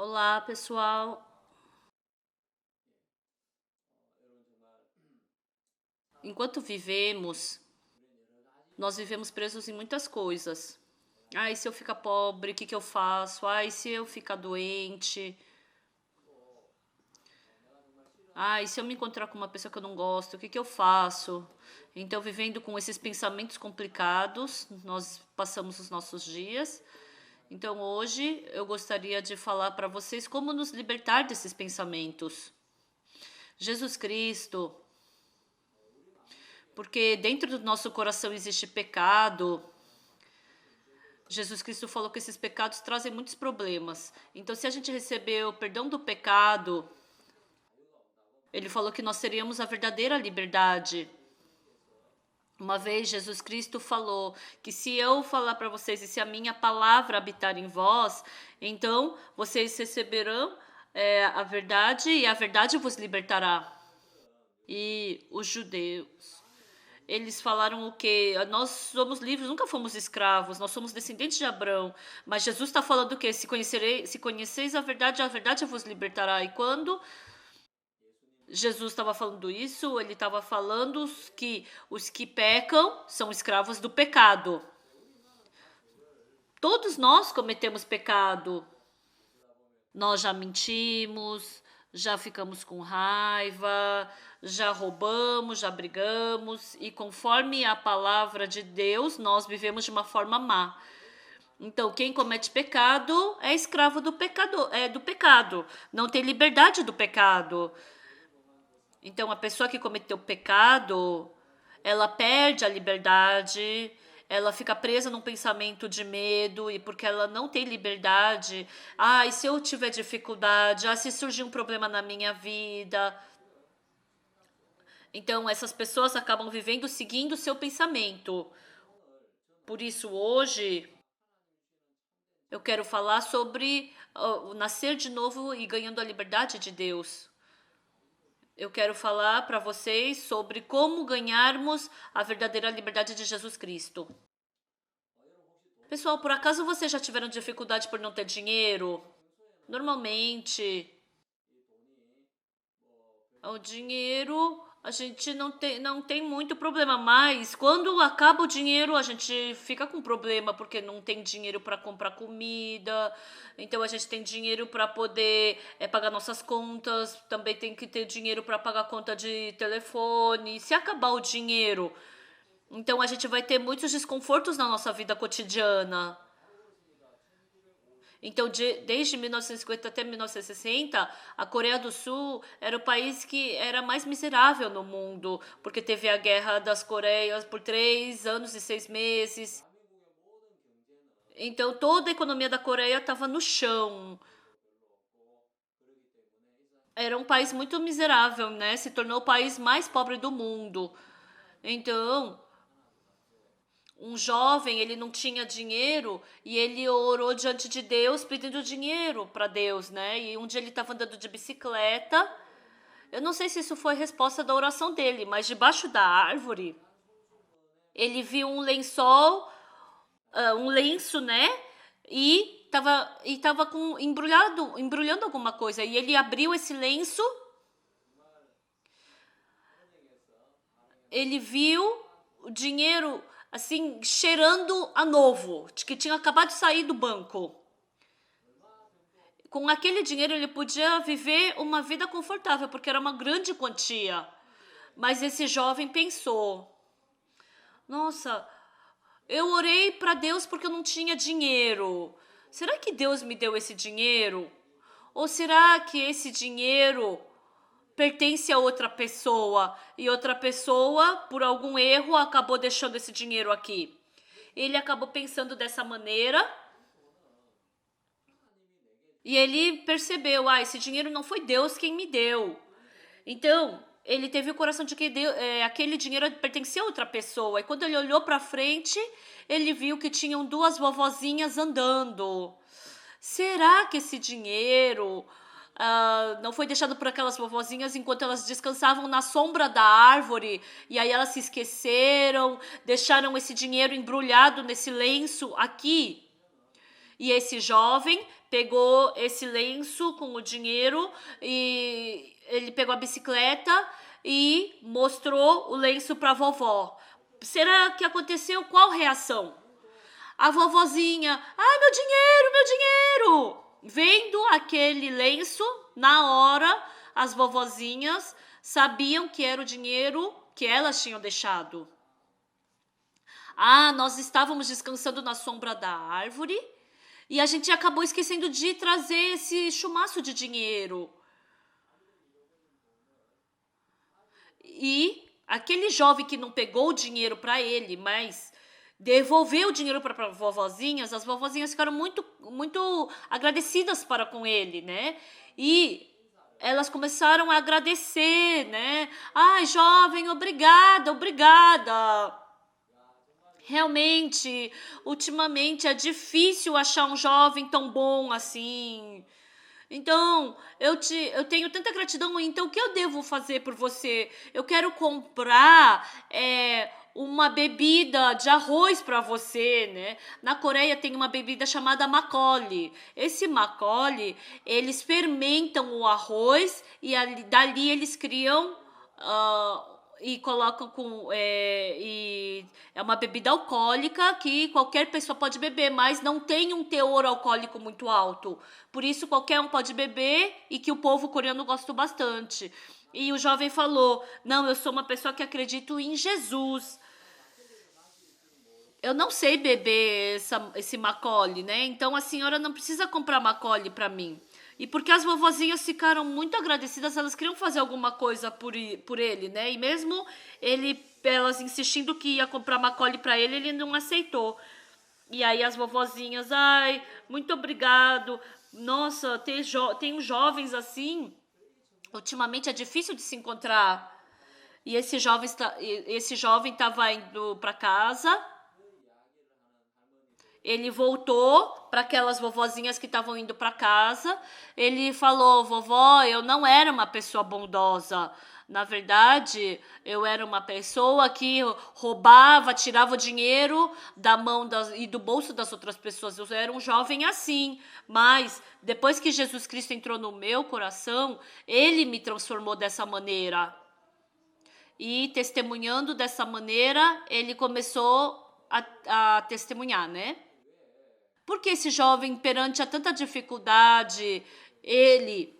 Olá, pessoal. Enquanto vivemos, nós vivemos presos em muitas coisas. Ai, se eu ficar pobre, o que eu faço? Ai, se eu ficar doente? Ai, se eu me encontrar com uma pessoa que eu não gosto, o que eu faço? Então, vivendo com esses pensamentos complicados, nós passamos os nossos dias. Então, hoje eu gostaria de falar para vocês como nos libertar desses pensamentos. Jesus Cristo, porque dentro do nosso coração existe pecado. Jesus Cristo falou que esses pecados trazem muitos problemas. Então, se a gente receber o perdão do pecado, ele falou que nós teríamos a verdadeira liberdade. Uma vez Jesus Cristo falou que se eu falar para vocês e se a minha palavra habitar em vós, então vocês receberão a verdade e a verdade vos libertará. E os judeus, eles falaram o quê? Nós somos livres, nunca fomos escravos, nós somos descendentes de Abraão. Mas Jesus está falando o quê? Se conheceis a verdade vos libertará. E quando Jesus estava falando isso, ele estava falando que os que pecam são escravos do pecado. Todos nós cometemos pecado. Nós já mentimos, já ficamos com raiva, já roubamos, já brigamos, e conforme a palavra de Deus, nós vivemos de uma forma má. Então, quem comete pecado é escravo do pecado, não tem liberdade do pecado. Então, a pessoa que cometeu pecado, ela perde a liberdade, ela fica presa num pensamento de medo, e porque ela não tem liberdade, e se eu tiver dificuldade, se surgir um problema na minha vida. Então, essas pessoas acabam vivendo seguindo o seu pensamento. Por isso, hoje, eu quero falar sobre o nascer de novo e ganhando a liberdade de Deus. Eu quero falar para vocês sobre como ganharmos a verdadeira liberdade de Jesus Cristo. Pessoal, por acaso vocês já tiveram dificuldade por não ter dinheiro? Normalmente, o dinheiro a gente não tem muito problema, mas quando acaba o dinheiro a gente fica com problema porque não tem dinheiro para comprar comida. Então a gente tem dinheiro para poder pagar nossas contas, também tem que ter dinheiro para pagar conta de telefone. Se acabar o dinheiro, então a gente vai ter muitos desconfortos na nossa vida cotidiana. Então, desde 1950 até 1960, a Coreia do Sul era o país que era mais miserável no mundo, porque teve a Guerra das Coreias por 3 anos e 6 meses. Então, toda a economia da Coreia estava no chão. Era um país muito miserável, né? Se tornou o país mais pobre do mundo. Então, um jovem, ele não tinha dinheiro e ele orou diante de Deus pedindo dinheiro para Deus, né? E um dia ele estava andando de bicicleta. Eu não sei se isso foi resposta da oração dele, mas debaixo da árvore ele viu um lençol, um lenço, né? E tava com embrulhando alguma coisa. E ele abriu esse lenço, ele viu o dinheiro assim cheirando a novo, de que tinha acabado de sair do banco. Com aquele dinheiro ele podia viver uma vida confortável, porque era uma grande quantia. Mas esse jovem pensou: nossa, eu orei para Deus porque eu não tinha dinheiro. Será que Deus me deu esse dinheiro? Ou será que esse dinheiro pertence a outra pessoa e outra pessoa, por algum erro, acabou deixando esse dinheiro aqui? Ele acabou pensando dessa maneira e ele percebeu: esse dinheiro não foi Deus quem me deu. Então, ele teve o coração de que aquele dinheiro pertencia a outra pessoa. E quando ele olhou para frente, ele viu que tinham duas vovozinhas andando. Será que esse dinheiro não foi deixado por aquelas vovozinhas enquanto elas descansavam na sombra da árvore? E aí elas se esqueceram, deixaram esse dinheiro embrulhado nesse lenço aqui? E esse jovem pegou esse lenço com o dinheiro e ele pegou a bicicleta e mostrou o lenço para a vovó. Será que aconteceu? Qual reação? A vovozinha, meu dinheiro, meu dinheiro! Vendo aquele lenço, na hora, as vovozinhas sabiam que era o dinheiro que elas tinham deixado. Nós estávamos descansando na sombra da árvore e a gente acabou esquecendo de trazer esse chumaço de dinheiro. E aquele jovem que não pegou o dinheiro para ele, mas devolveu o dinheiro para vovozinhas, as vovozinhas ficaram muito, muito agradecidas para com ele, né? E elas começaram a agradecer, né? Jovem, obrigada, obrigada. Realmente, ultimamente é difícil achar um jovem tão bom assim. Então, eu tenho tanta gratidão, então o que eu devo fazer por você? Eu quero comprar uma bebida de arroz para você, né? Na Coreia tem uma bebida chamada makgeolli. Esse makgeolli, eles fermentam o arroz e dali eles criam e colocam e é uma bebida alcoólica que qualquer pessoa pode beber, mas não tem um teor alcoólico muito alto. Por isso qualquer um pode beber e que o povo coreano gosta bastante. E o jovem falou: não, eu sou uma pessoa que acredito em Jesus. Eu não sei beber esse makgeolli, né? Então a senhora não precisa comprar makgeolli para mim. E porque as vovozinhas ficaram muito agradecidas, elas queriam fazer alguma coisa por ele, né? E mesmo elas insistindo que ia comprar makgeolli para ele, ele não aceitou. E aí as vovozinhas, muito obrigado. Nossa, tem uns jovens assim, ultimamente é difícil de se encontrar. E esse jovem estava indo para casa. Ele voltou para aquelas vovozinhas que estavam indo para casa. Ele falou: vovó, eu não era uma pessoa bondosa. Na verdade, eu era uma pessoa que roubava, tirava o dinheiro da mão e do bolso das outras pessoas. Eu era um jovem assim. Mas depois que Jesus Cristo entrou no meu coração, ele me transformou dessa maneira. E testemunhando dessa maneira, ele começou a testemunhar, né? Porque esse jovem, perante a tanta dificuldade, ele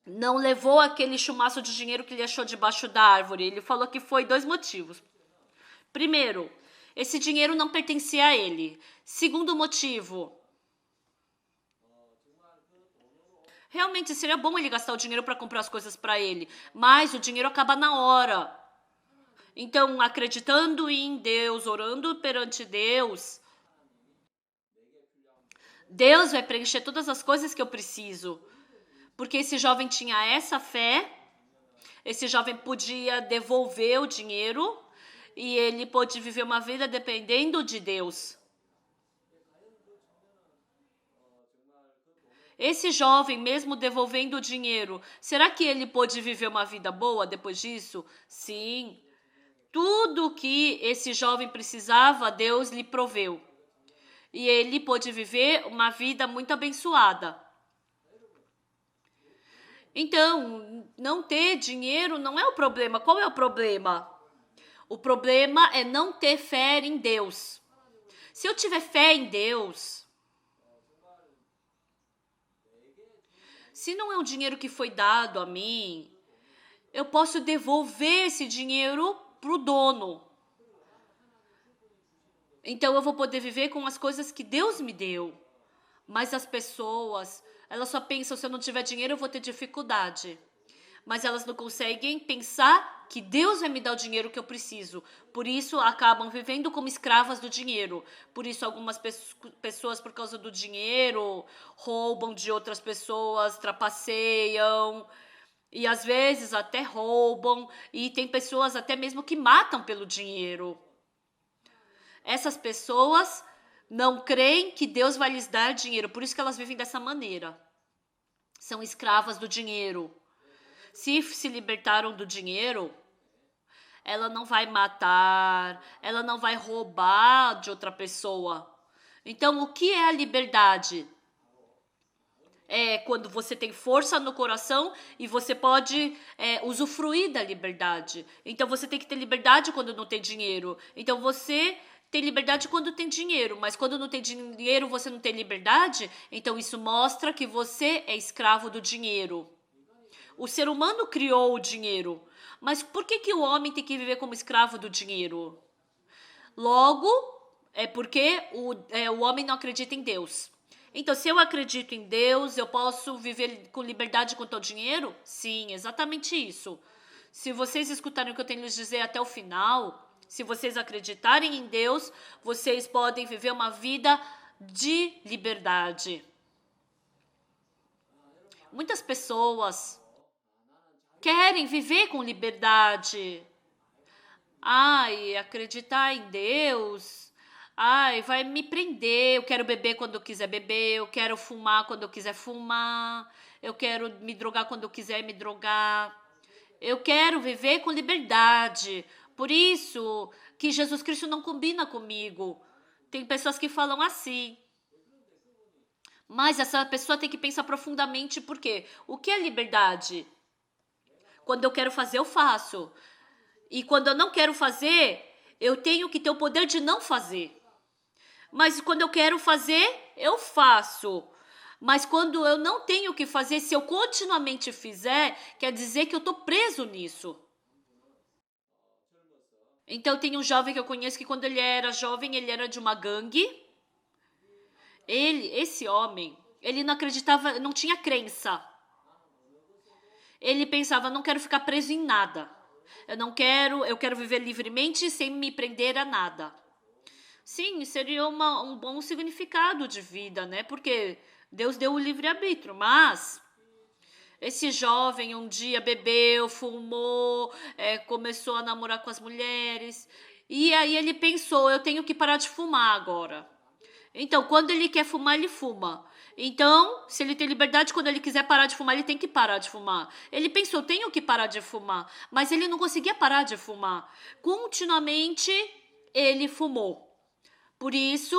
não levou aquele chumaço de dinheiro que ele achou debaixo da árvore. Ele falou que foi 2 motivos. Primeiro, esse dinheiro não pertencia a ele. Segundo motivo, realmente seria bom ele gastar o dinheiro para comprar as coisas para ele, mas o dinheiro acaba na hora. Então, acreditando em Deus, orando perante Deus vai preencher todas as coisas que eu preciso. Porque esse jovem tinha essa fé, esse jovem podia devolver o dinheiro e ele pôde viver uma vida dependendo de Deus. Esse jovem, mesmo devolvendo o dinheiro, será que ele pôde viver uma vida boa depois disso? Sim. Tudo que esse jovem precisava, Deus lhe proveu. E ele pôde viver uma vida muito abençoada. Então, não ter dinheiro não é o problema. Qual é o problema? O problema é não ter fé em Deus. Se eu tiver fé em Deus, se não é um dinheiro que foi dado a mim, eu posso devolver esse dinheiro pro dono. Então eu vou poder viver com as coisas que Deus me deu. Mas as pessoas, elas só pensam: se eu não tiver dinheiro eu vou ter dificuldade. Mas elas não conseguem pensar que Deus vai me dar o dinheiro que eu preciso. Por isso acabam vivendo como escravas do dinheiro. Por isso algumas pessoas, por causa do dinheiro, roubam de outras pessoas, trapaceiam. E às vezes até roubam. E tem pessoas até mesmo que matam pelo dinheiro. Essas pessoas não creem que Deus vai lhes dar dinheiro. Por isso que elas vivem dessa maneira. São escravas do dinheiro. Se libertaram do dinheiro, ela não vai matar, ela não vai roubar de outra pessoa. Então, o que é a liberdade? É quando você tem força no coração e você pode usufruir da liberdade. Então, você tem que ter liberdade quando não tem dinheiro. Então, você tem liberdade quando tem dinheiro, mas quando não tem dinheiro, você não tem liberdade. Então, isso mostra que você é escravo do dinheiro. O ser humano criou o dinheiro. Mas por que o homem tem que viver como escravo do dinheiro? Logo, é porque o homem não acredita em Deus. Então, se eu acredito em Deus, eu posso viver com liberdade quanto ao dinheiro? Sim, exatamente isso. Se vocês escutarem o que eu tenho a lhes dizer até o final, se vocês acreditarem em Deus, vocês podem viver uma vida de liberdade. Muitas pessoas querem viver com liberdade. Ai, acreditar em Deus. Ai, vai me prender. Eu quero beber quando eu quiser beber. Eu quero fumar quando eu quiser fumar. Eu quero me drogar quando eu quiser me drogar. Eu quero viver com liberdade. Por isso que Jesus Cristo não combina comigo. Tem pessoas que falam assim. Mas essa pessoa tem que pensar profundamente, por quê? O que é liberdade? Quando eu quero fazer, eu faço. E quando eu não quero fazer, eu tenho que ter o poder de não fazer. Mas quando eu quero fazer, eu faço. Mas quando eu não tenho o que fazer, se eu continuamente fizer, quer dizer que eu estou preso nisso. Então tem um jovem que eu conheço que quando ele era jovem, ele era de uma gangue. Esse homem, ele não acreditava, não tinha crença. Ele pensava, não quero ficar preso em nada. Eu quero viver livremente sem me prender a nada. Sim, seria um bom significado de vida, né? Porque Deus deu o livre-arbítrio, mas esse jovem um dia bebeu, fumou, começou a namorar com as mulheres, e aí ele pensou, eu tenho que parar de fumar agora. Então, quando ele quer fumar, ele fuma. Então, se ele tem liberdade, quando ele quiser parar de fumar, ele tem que parar de fumar. Ele pensou, tenho que parar de fumar, mas ele não conseguia parar de fumar. Continuamente, ele fumou. Por isso,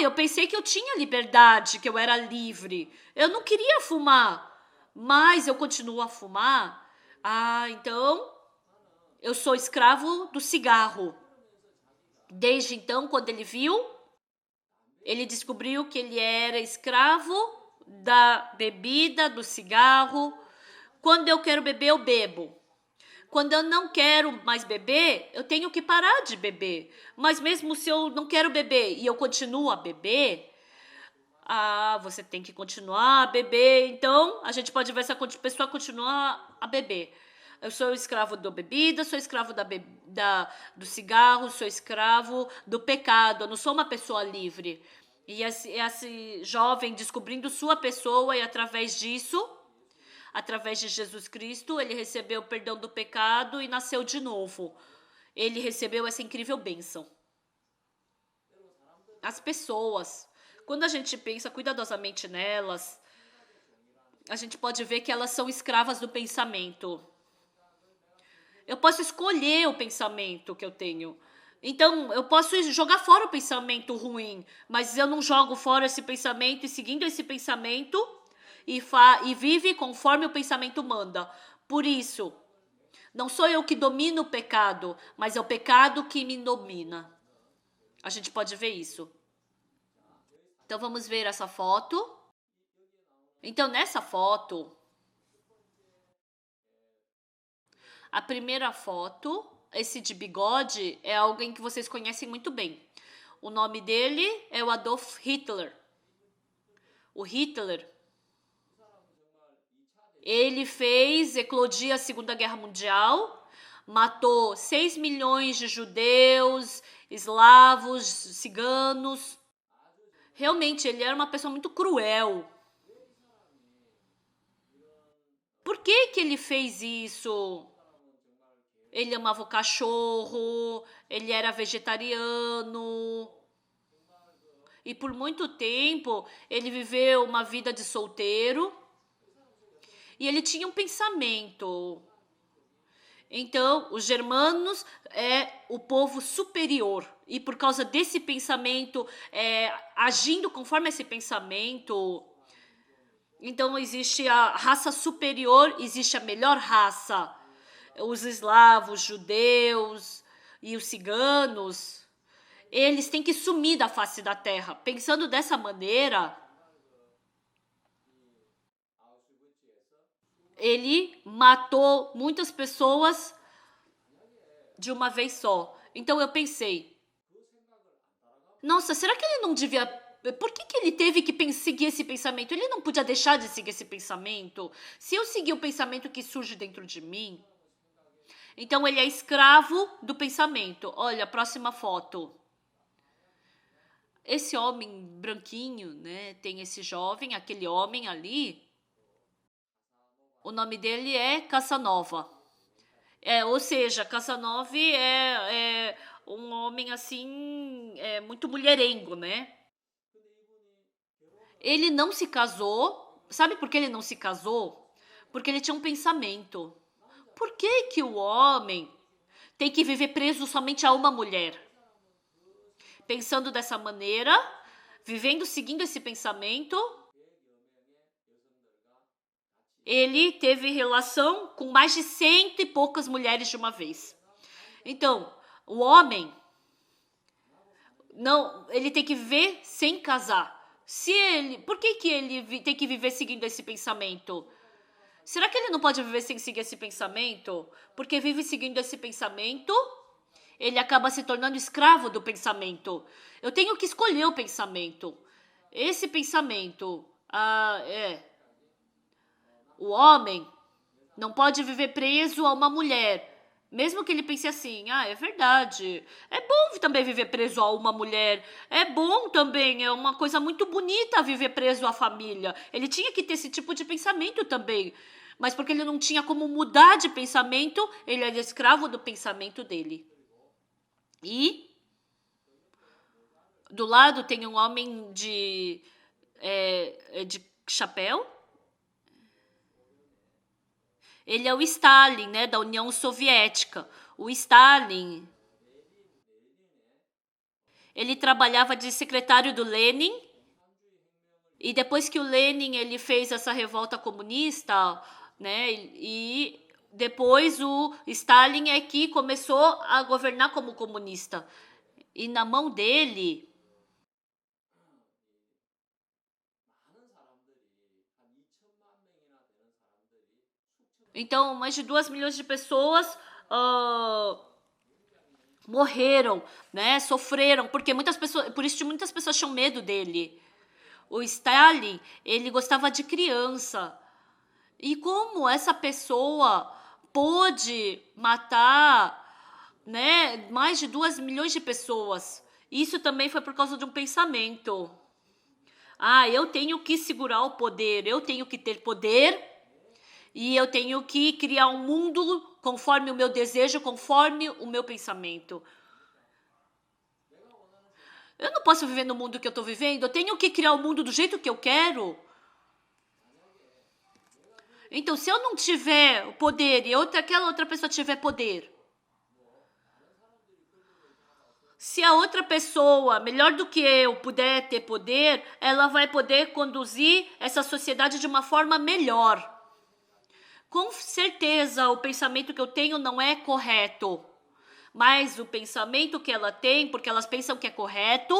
eu pensei que eu tinha liberdade, que eu era livre. Eu não queria fumar, mas eu continuo a fumar. Então, eu sou escravo do cigarro. Desde então, quando ele viu, ele descobriu que ele era escravo da bebida, do cigarro. Quando eu quero beber, eu bebo. Quando eu não quero mais beber, eu tenho que parar de beber. Mas mesmo se eu não quero beber e eu continuo a beber, você tem que continuar a beber. Então, a gente pode ver se a pessoa continuar a beber. Eu sou escravo da bebida, sou escravo do cigarro, sou escravo do pecado. Eu não sou uma pessoa livre. E esse jovem descobrindo sua pessoa e através disso, através de Jesus Cristo, ele recebeu o perdão do pecado e nasceu de novo. Ele recebeu essa incrível bênção. As pessoas, quando a gente pensa cuidadosamente nelas, a gente pode ver que elas são escravas do pensamento. Eu posso escolher o pensamento que eu tenho. Então, eu posso jogar fora o pensamento ruim, mas eu não jogo fora esse pensamento e seguindo esse pensamento e vive conforme o pensamento manda. Por isso, não sou eu que domino o pecado, mas é o pecado que me domina. A gente pode ver isso. Então, vamos ver essa foto. Então, nessa foto, a primeira foto, esse de bigode, é alguém que vocês conhecem muito bem. O nome dele é o Adolf Hitler. O Hitler, ele fez eclodir a Segunda Guerra Mundial, matou 6 milhões de judeus, eslavos, ciganos. Realmente, ele era uma pessoa muito cruel. Por que ele fez isso? Ele amava o cachorro, ele era vegetariano. E por muito tempo ele viveu uma vida de solteiro. E ele tinha um pensamento. Então, os germanos é o povo superior. E por causa desse pensamento, agindo conforme esse pensamento, então existe a raça superior, existe a melhor raça. Os eslavos, judeus e os ciganos, eles têm que sumir da face da terra. Pensando dessa maneira, ele matou muitas pessoas de uma vez só. Então eu pensei, nossa, será que ele não devia... Por que ele teve que seguir esse pensamento? Ele não podia deixar de seguir esse pensamento? Se eu seguir o pensamento que surge dentro de mim... Então ele é escravo do pensamento. Olha, a próxima foto. Esse homem branquinho, né? Tem esse jovem, aquele homem ali. O nome dele é Casanova. Ou seja, Casanova é um homem assim, muito mulherengo, né? Ele não se casou. Sabe por que ele não se casou? Porque ele tinha um pensamento. Por que o homem tem que viver preso somente a uma mulher? Pensando dessa maneira, seguindo esse pensamento, ele teve relação com mais de 100 e poucas mulheres de uma vez. Então, o homem, ele tem que viver sem casar. Por que ele tem que viver seguindo esse pensamento? Será que ele não pode viver sem seguir esse pensamento? Porque vive seguindo esse pensamento, ele acaba se tornando escravo do pensamento. Eu tenho que escolher o pensamento. Esse pensamento, o homem não pode viver preso a uma mulher. Mesmo que ele pense assim, é verdade. É bom também viver preso a uma mulher. É bom também, é uma coisa muito bonita viver preso à família. Ele tinha que ter esse tipo de pensamento também. Mas porque ele não tinha como mudar de pensamento, ele era escravo do pensamento dele. E do lado tem um homem de chapéu. Ele é o Stalin, né, da União Soviética. O Stalin, ele trabalhava de secretário do Lenin. E depois que o Lenin ele fez essa revolta comunista, né, e depois o Stalin é que começou a governar como comunista. E na mão dele... Então, mais de 2 milhões de pessoas morreram, né? Sofreram, porque por isso muitas pessoas tinham medo dele. O Stalin, ele gostava de criança. E como essa pessoa pôde matar, né, mais de 2 milhões de pessoas? Isso também foi por causa de um pensamento. Eu tenho que segurar o poder, eu tenho que ter poder. E eu tenho que criar um mundo conforme o meu desejo, conforme o meu pensamento. Eu não posso viver no mundo que eu estou vivendo. Eu tenho que criar o mundo do jeito que eu quero. Então, se eu não tiver o poder e aquela outra pessoa tiver poder, se a outra pessoa, melhor do que eu, puder ter poder, ela vai poder conduzir essa sociedade de uma forma melhor. Com certeza, o pensamento que eu tenho não é correto. Mas o pensamento que ela tem, porque elas pensam que é correto,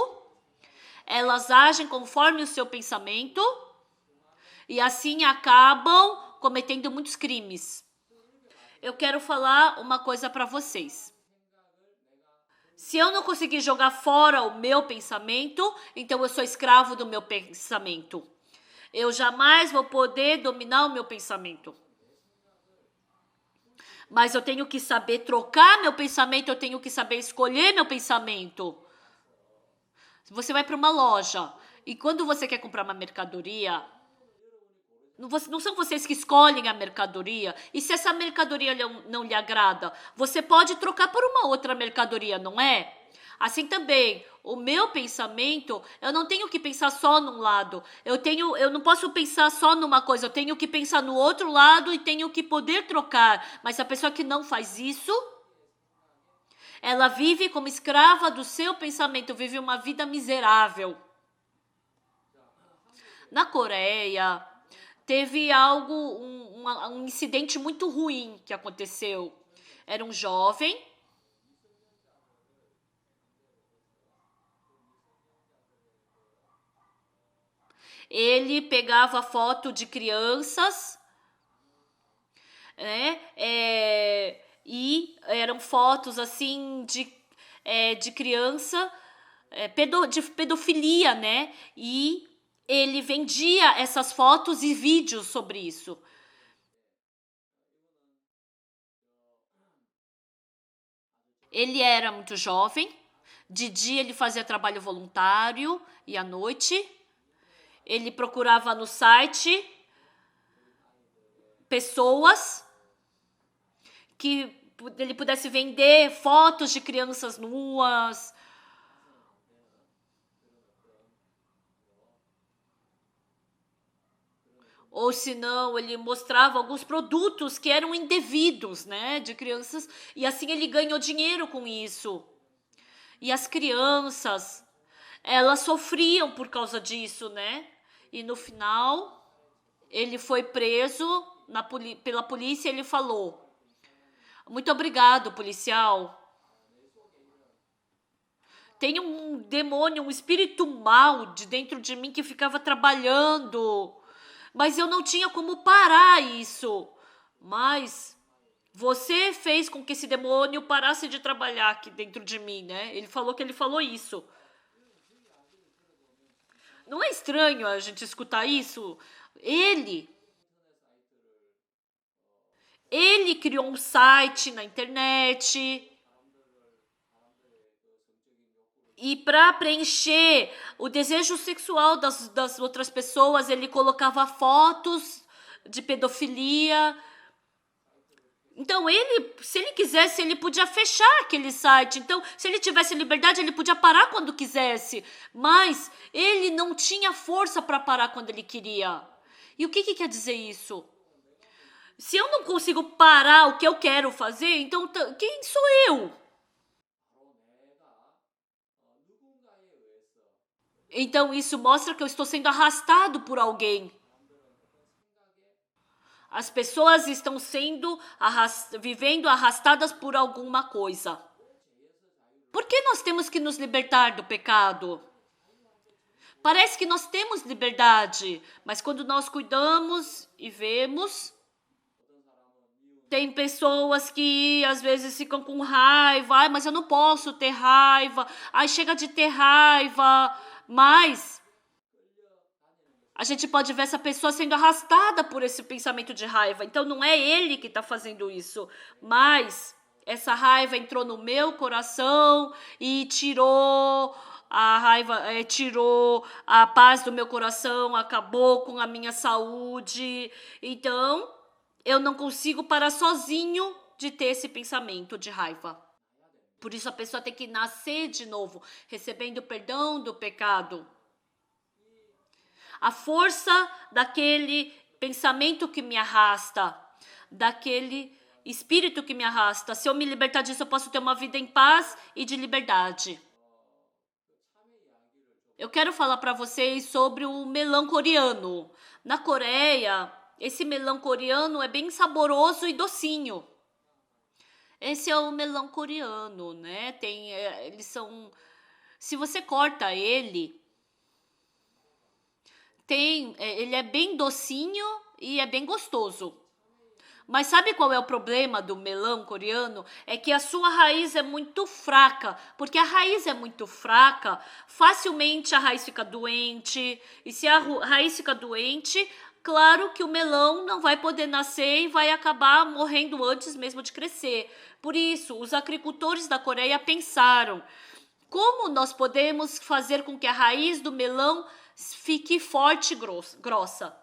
elas agem conforme o seu pensamento e assim acabam cometendo muitos crimes. Eu quero falar uma coisa para vocês. Se eu não conseguir jogar fora o meu pensamento, então eu sou escravo do meu pensamento. Eu jamais vou poder dominar o meu pensamento. Mas eu tenho que saber trocar meu pensamento, eu tenho que saber escolher meu pensamento. Você vai para uma loja e quando você quer comprar uma mercadoria, não são vocês que escolhem a mercadoria. E se essa mercadoria não lhe agrada, você pode trocar por uma outra mercadoria, não é? Assim também, o meu pensamento, eu não tenho que pensar só num lado. Eu não posso pensar só numa coisa, eu tenho que pensar no outro lado e tenho que poder trocar. Mas a pessoa que não faz isso, ela vive como escrava do seu pensamento, vive uma vida miserável. Na Coreia, teve um incidente muito ruim que aconteceu. Era um jovem. Ele pegava foto de crianças, né? E eram fotos assim de criança, de pedofilia, né? E ele vendia essas fotos e vídeos sobre isso. Ele era muito jovem. De dia ele fazia trabalho voluntário e à noite ele procurava no site pessoas que ele pudesse vender fotos de crianças nuas. Ou se não, ele mostrava alguns produtos que eram indevidos, né, de crianças, e assim ele ganhou dinheiro com isso. E as crianças, elas sofriam por causa disso, né? E no final, ele foi preso pela polícia e ele falou: muito obrigado, policial. Tem um demônio, um espírito mal de dentro de mim que ficava trabalhando, mas eu não tinha como parar isso. Mas você fez com que esse demônio parasse de trabalhar aqui dentro de mim, né? Ele falou que ele falou isso. Não é estranho a gente escutar isso? Ele criou um site na internet. E para preencher o desejo sexual das outras pessoas, ele colocava fotos de pedofilia. Então, se ele quisesse, ele podia fechar aquele site. Então, se ele tivesse liberdade, ele podia parar quando quisesse. Mas ele não tinha força para parar quando ele queria. E o que quer dizer isso? Se eu não consigo parar o que eu quero fazer, então quem sou eu? Então isso mostra que eu estou sendo arrastado por alguém. As pessoas estão sendo vivendo arrastadas por alguma coisa. Por que nós temos que nos libertar do pecado? Parece que nós temos liberdade, mas quando nós cuidamos e vemos, tem pessoas que às vezes ficam com raiva. Ai, mas eu não posso ter raiva. Ai, chega de ter raiva. Mas a gente pode ver essa pessoa sendo arrastada por esse pensamento de raiva. Então não é ele que está fazendo isso, mas essa raiva entrou no meu coração e tirou a raiva, tirou a paz do meu coração, acabou com a minha saúde. Então eu não consigo parar sozinho de ter esse pensamento de raiva. Por isso a pessoa tem que nascer de novo, recebendo o perdão do pecado. A força daquele pensamento que me arrasta, daquele espírito que me arrasta. Se eu me libertar disso, eu posso ter uma vida em paz e de liberdade. Eu quero falar para vocês sobre o melão coreano. Na Coreia, esse melão coreano é bem saboroso e docinho. Esse é o melão coreano, né? Eles são... Se você corta ele... ele é bem docinho e é bem gostoso. Mas sabe qual é o problema do melão coreano? É que a sua raiz é muito fraca. Porque a raiz é muito fraca, facilmente a raiz fica doente. E se a raiz fica doente, claro que o melão não vai poder nascer e vai acabar morrendo antes mesmo de crescer. Por isso, os agricultores da Coreia pensaram: como nós podemos fazer com que a raiz do melão fique forte e grossa?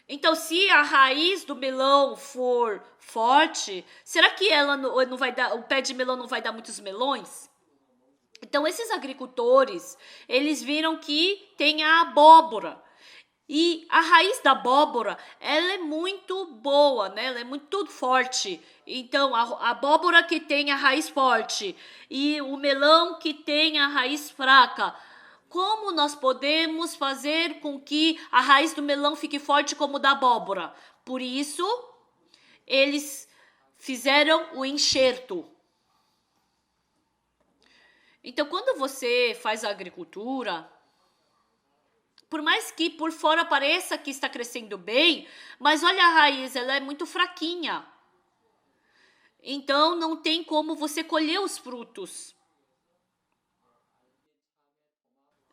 Então, se a raiz do melão for forte, será que ela não vai dar, o pé de melão não vai dar muitos melões? Então, esses agricultores, eles viram que tem a abóbora. E a raiz da abóbora, ela é muito boa, né? Ela é muito forte. Então, a abóbora que tem a raiz forte e o melão que tem a raiz fraca. Como nós podemos fazer com que a raiz do melão fique forte como da abóbora? Por isso, eles fizeram o enxerto. Então, quando você faz a agricultura, por mais que por fora pareça que está crescendo bem, mas olha a raiz, ela é muito fraquinha. Então, não tem como você colher os frutos.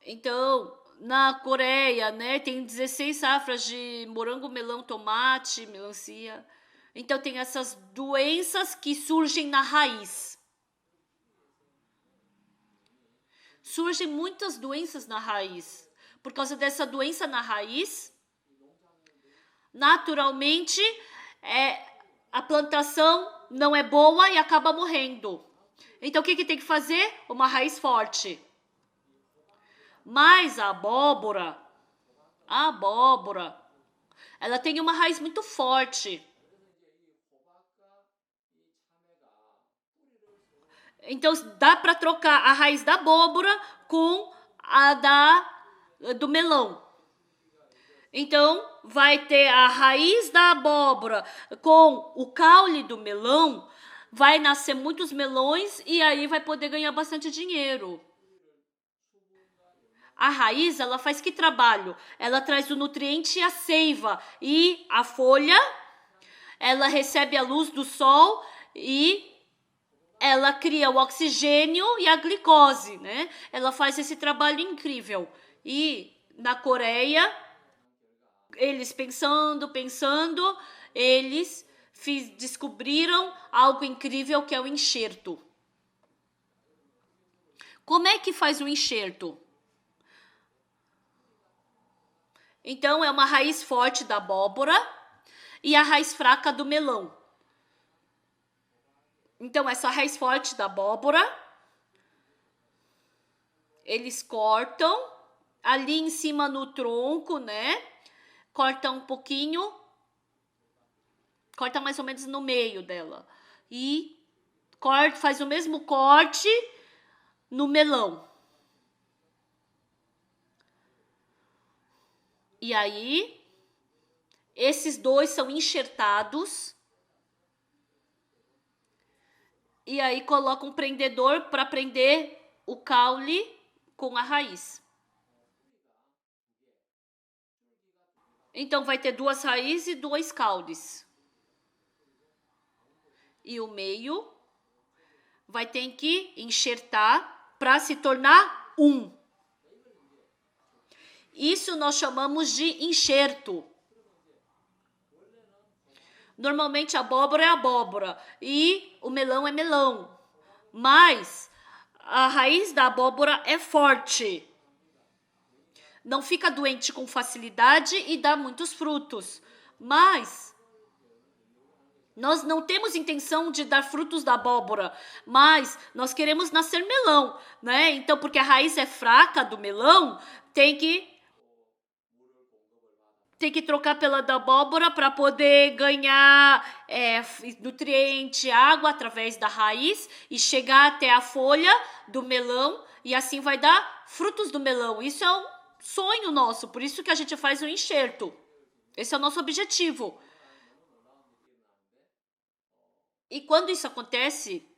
Então, na Coreia, né, tem 16 safras de morango, melão, tomate, melancia. Então, tem essas doenças que surgem na raiz. Surgem muitas doenças na raiz. Por causa dessa doença na raiz, naturalmente, a plantação não é boa e acaba morrendo. Então, o que tem que fazer? Uma raiz forte. Mas a abóbora, ela tem uma raiz muito forte. Então, dá para trocar a raiz da abóbora com a do melão. Então, vai ter a raiz da abóbora com o caule do melão, vai nascer muitos melões e aí vai poder ganhar bastante dinheiro. A raiz, ela faz que trabalho? Ela traz o nutriente e a seiva. E a folha, ela recebe a luz do sol e ela cria o oxigênio e a glicose, né? Ela faz esse trabalho incrível. E na Coreia, eles pensando, eles descobriram algo incrível que é o enxerto. Como é que faz o enxerto? Então, é uma raiz forte da abóbora e a raiz fraca do melão. Então, essa raiz forte da abóbora, eles cortam ali em cima no tronco, né? Corta um pouquinho, corta mais ou menos no meio dela. E faz o mesmo corte no melão. E aí, esses dois são enxertados. E aí coloca um prendedor para prender o caule com a raiz. Então vai ter duas raízes e dois caules. E o meio vai ter que enxertar para se tornar um. Isso nós chamamos de enxerto. Normalmente a abóbora é abóbora e o melão é melão. Mas a raiz da abóbora é forte. Não fica doente com facilidade e dá muitos frutos. Mas nós não temos intenção de dar frutos da abóbora, mas nós queremos nascer melão, né? Então, porque a raiz é fraca do melão, tem que trocar pela da abóbora para poder ganhar nutriente, água através da raiz e chegar até a folha do melão e assim vai dar frutos do melão. Isso é um sonho nosso, por isso que a gente faz o enxerto. Esse é o nosso objetivo. E quando isso acontece,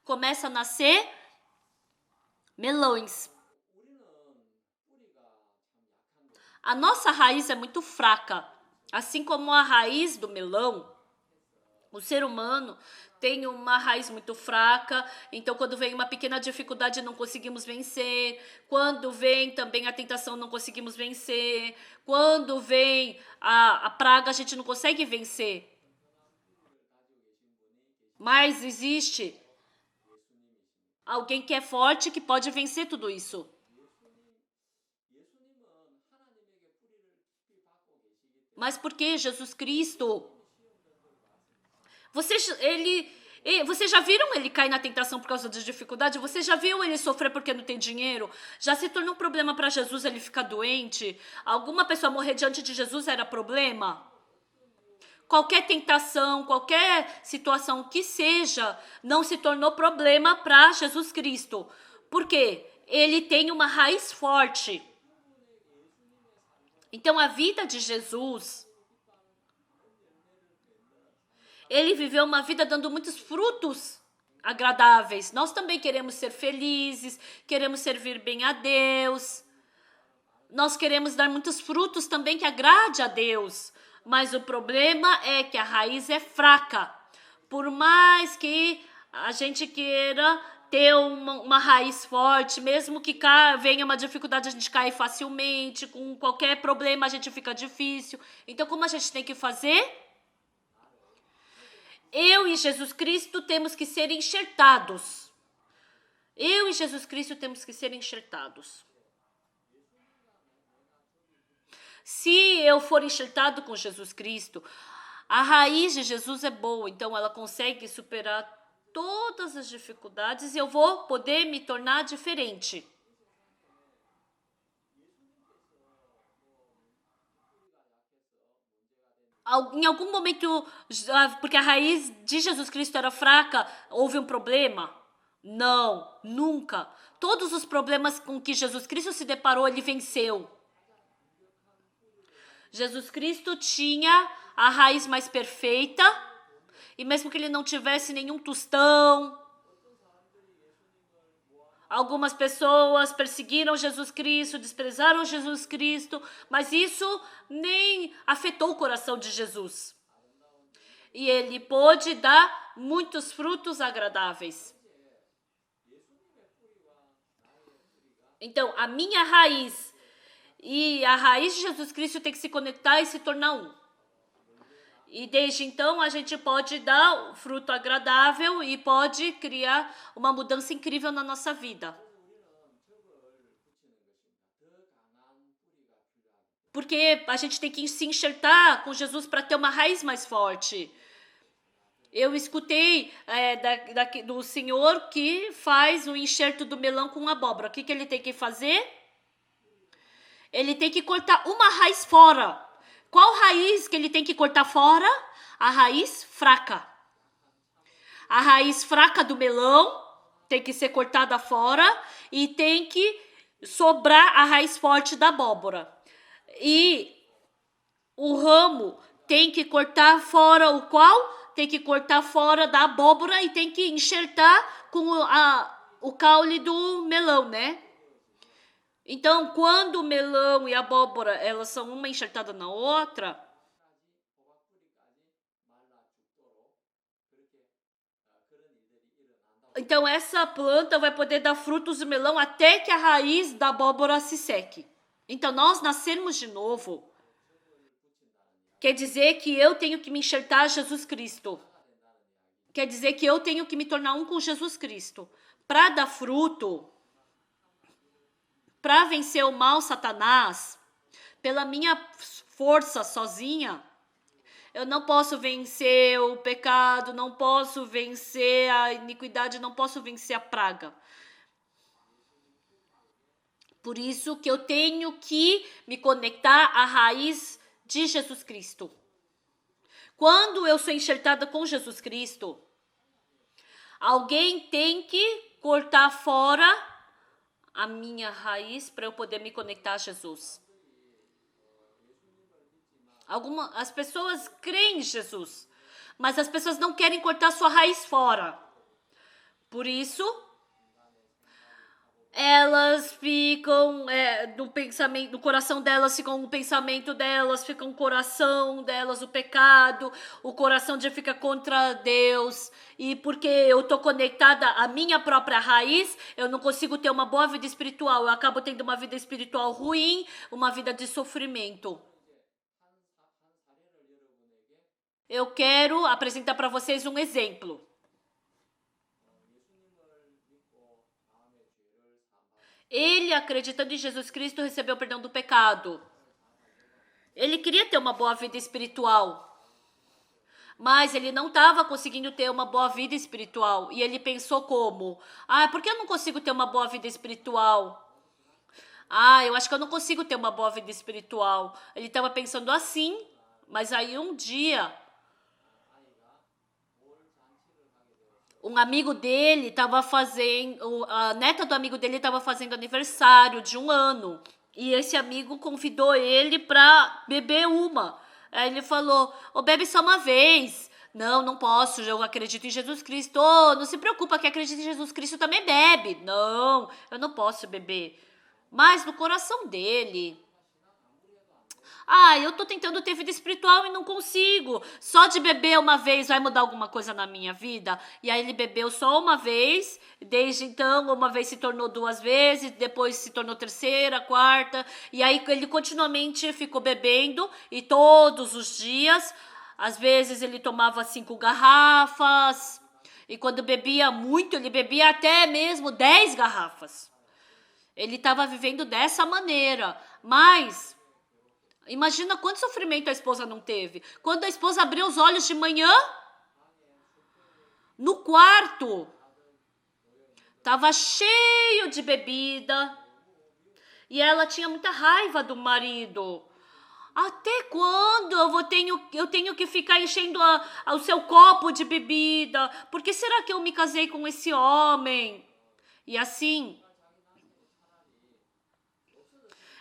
começa a nascer melões. A nossa raiz é muito fraca. Assim como a raiz do melão, o ser humano tem uma raiz muito fraca. Então, quando vem uma pequena dificuldade, não conseguimos vencer. Quando vem também a tentação, não conseguimos vencer. Quando vem a praga, a gente não consegue vencer. Mas existe alguém que é forte, que pode vencer tudo isso. Mas por que Jesus Cristo? E vocês já viram ele cair na tentação por causa de dificuldade? Você já viu ele sofrer porque não tem dinheiro? Já se tornou um problema para Jesus ele ficar doente? Alguma pessoa morrer diante de Jesus era problema? Qualquer tentação, qualquer situação que seja, não se tornou problema para Jesus Cristo. Por quê? Ele tem uma raiz forte. Então, a vida de Jesus, ele viveu uma vida dando muitos frutos agradáveis. Nós também queremos ser felizes, queremos servir bem a Deus. Nós queremos dar muitos frutos também que agrade a Deus. Mas o problema é que a raiz é fraca. Por mais que a gente queira ter uma raiz forte, mesmo que venha uma dificuldade, a gente cai facilmente, com qualquer problema a gente fica difícil. Então, como a gente tem que fazer? Eu e Jesus Cristo temos que ser enxertados. Eu e Jesus Cristo temos que ser enxertados. Se eu for enxertado com Jesus Cristo, a raiz de Jesus é boa, então ela consegue superar todas as dificuldades e eu vou poder me tornar diferente. Em algum momento, porque a raiz de Jesus Cristo era fraca, houve um problema? Não, nunca. Todos os problemas com que Jesus Cristo se deparou, ele venceu. Jesus Cristo tinha a raiz mais perfeita, e mesmo que ele não tivesse nenhum tostão, algumas pessoas perseguiram Jesus Cristo, desprezaram Jesus Cristo, mas isso nem afetou o coração de Jesus. E ele pôde dar muitos frutos agradáveis. Então, a minha raiz e a raiz de Jesus Cristo tem que se conectar e se tornar um. E desde então a gente pode dar fruto agradável e pode criar uma mudança incrível na nossa vida. Porque a gente tem que se enxertar com Jesus para ter uma raiz mais forte. Eu escutei do senhor que faz o enxerto do melão com abóbora. O que ele tem que fazer? Ele tem que cortar uma raiz fora. Qual raiz que ele tem que cortar fora? A raiz fraca. A raiz fraca do melão tem que ser cortada fora e tem que sobrar a raiz forte da abóbora. E o ramo tem que cortar fora o qual? Tem que cortar fora da abóbora e tem que enxertar com o caule do melão, né? Então, quando o melão e a abóbora, elas são uma enxertada na outra, então essa planta vai poder dar frutos de melão até que a raiz da abóbora se seque. Então, nós nascermos de novo, quer dizer que eu tenho que me enxertar a Jesus Cristo. Quer dizer que eu tenho que me tornar um com Jesus Cristo. Para dar fruto, para vencer o mal, Satanás, pela minha força sozinha, eu não posso vencer o pecado, não posso vencer a iniquidade, não posso vencer a praga. Por isso que eu tenho que me conectar à raiz de Jesus Cristo. Quando eu sou enxertada com Jesus Cristo, alguém tem que cortar fora a minha raiz para eu poder me conectar a Jesus. As pessoas creem em Jesus, mas as pessoas não querem cortar sua raiz fora. Por isso, elas ficam no pensamento, no coração delas ficam o pensamento delas, fica o coração delas, o pecado, o coração já fica contra Deus. E porque eu tô conectada à minha própria raiz, eu não consigo ter uma boa vida espiritual. Eu acabo tendo uma vida espiritual ruim, uma vida de sofrimento. Eu quero apresentar para vocês um exemplo. Ele, acreditando em Jesus Cristo, recebeu o perdão do pecado. Ele queria ter uma boa vida espiritual. Mas ele não estava conseguindo ter uma boa vida espiritual. E ele pensou como? Por que eu não consigo ter uma boa vida espiritual? Eu acho que eu não consigo ter uma boa vida espiritual. Ele estava pensando assim, mas aí um dia, um amigo dele estava fazendo, a neta do amigo dele estava fazendo aniversário de 1 ano. E esse amigo convidou ele para beber uma. Aí ele falou, bebe só uma vez. Não, não posso, eu acredito em Jesus Cristo. Não se preocupa, que acredita em Jesus Cristo também bebe. Não, eu não posso beber. Mas no coração dele, eu tô tentando ter vida espiritual e não consigo. Só de beber uma vez vai mudar alguma coisa na minha vida? E aí ele bebeu só uma vez, desde então uma vez se tornou 2 vezes, depois se tornou 3ª, 4ª, e aí ele continuamente ficou bebendo, e todos os dias, às vezes ele tomava 5 garrafas, e quando bebia muito, ele bebia até mesmo 10 garrafas. Ele estava vivendo dessa maneira, mas imagina quanto sofrimento a esposa não teve. Quando a esposa abriu os olhos de manhã, no quarto, estava cheio de bebida, e ela tinha muita raiva do marido. Até quando eu tenho que ficar enchendo o seu copo de bebida? Por que será que eu me casei com esse homem? E assim,